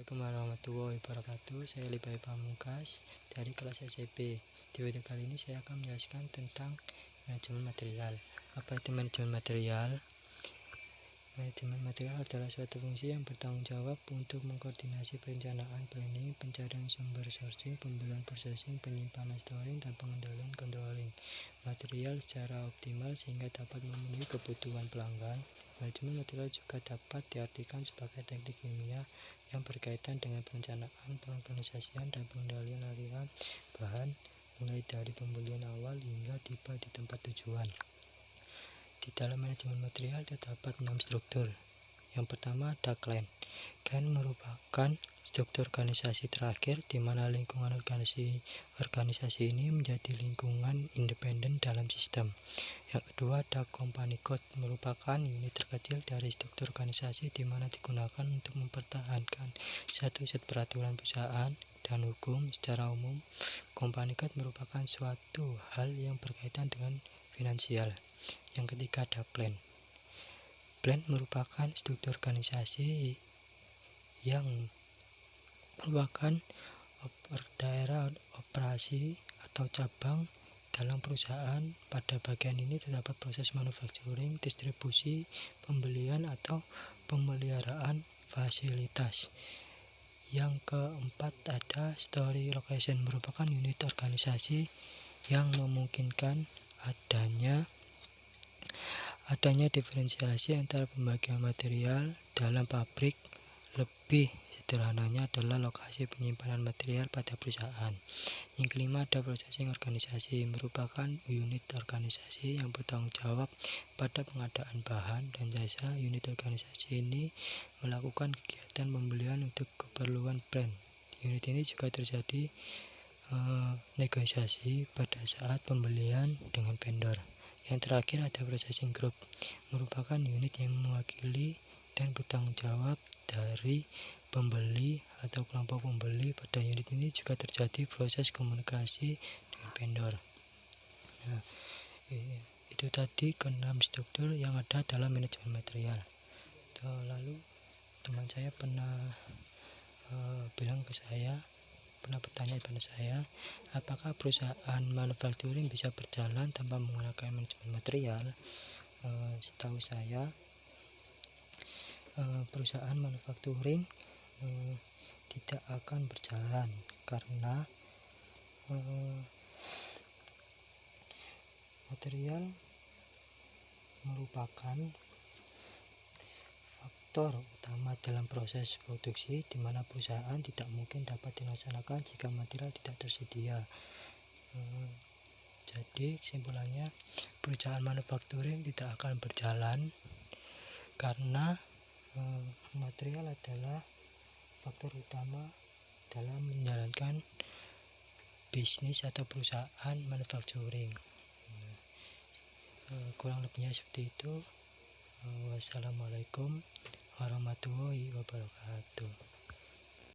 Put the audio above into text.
Assalamualaikum warahmatullahi wabarakatuh. Saya Libai Pamungkas dari kelas SMP. Di video kali ini saya akan menjelaskan tentang manajemen material. Apa itu manajemen material? Manajemen material adalah suatu fungsi yang bertanggung jawab untuk mengkoordinasi perencanaan, planning, pencarian sumber, sourcing, pembelian, processing, penyimpanan, storing, dan pengendalian controlling material secara optimal sehingga dapat memenuhi kebutuhan pelanggan. Manajemen material juga dapat diartikan sebagai teknik kimia yang berkaitan dengan perencanaan, pengorganisasian, dan pengendalian aliran bahan mulai dari pembelian awal hingga tiba di tempat tujuan. Di dalam manajemen material terdapat 6 struktur. Yang pertama ada CLAN. CLAN merupakan struktur organisasi terakhir di mana lingkungan organisasi ini menjadi lingkungan independen dalam sistem. Yang kedua ada Company Code, merupakan unit terkecil dari struktur organisasi di mana digunakan untuk mempertahankan satu set peraturan perusahaan dan hukum. Secara umum, Company Code merupakan suatu hal yang berkaitan dengan finansial. Yang ketiga ada Plan. Plan merupakan struktur organisasi yang merupakan daerah operasi atau cabang dalam perusahaan. Pada bagian ini terdapat proses manufacturing, distribusi, pembelian atau pemeliharaan fasilitas. Yang keempat ada Story Location, merupakan unit organisasi yang memungkinkan adanya diferensiasi antara pembagian material dalam pabrik. Lebih sederhananya adalah lokasi penyimpanan material pada perusahaan. Yang kelima ada processing organisasi, merupakan unit organisasi yang bertanggung jawab pada pengadaan bahan dan jasa. Unit organisasi ini melakukan kegiatan pembelian untuk keperluan brand. Unit ini juga terjadi negosiasi pada saat pembelian dengan vendor. Yang terakhir ada processing group, merupakan unit yang mewakili dan bertanggung jawab dari pembeli atau kelompok pembeli. Pada unit ini juga terjadi proses komunikasi dengan vendor. Nah, itu tadi ke-6 struktur yang ada dalam manajemen material. Lalu teman saya pernah bertanya kepada saya, apakah perusahaan manufacturing bisa berjalan tanpa menggunakan manajemen material? Setahu saya, perusahaan manufacturing tidak akan berjalan karena material merupakan faktor utama dalam proses produksi, di mana perusahaan tidak mungkin dapat dilaksanakan jika material tidak tersedia. Jadi kesimpulannya, perusahaan manufacturing tidak akan berjalan karena material adalah faktor utama dalam menjalankan bisnis atau perusahaan manufacturing. Kurang lebihnya seperti itu. Wassalamualaikum warahmatullahi wabarakatuh.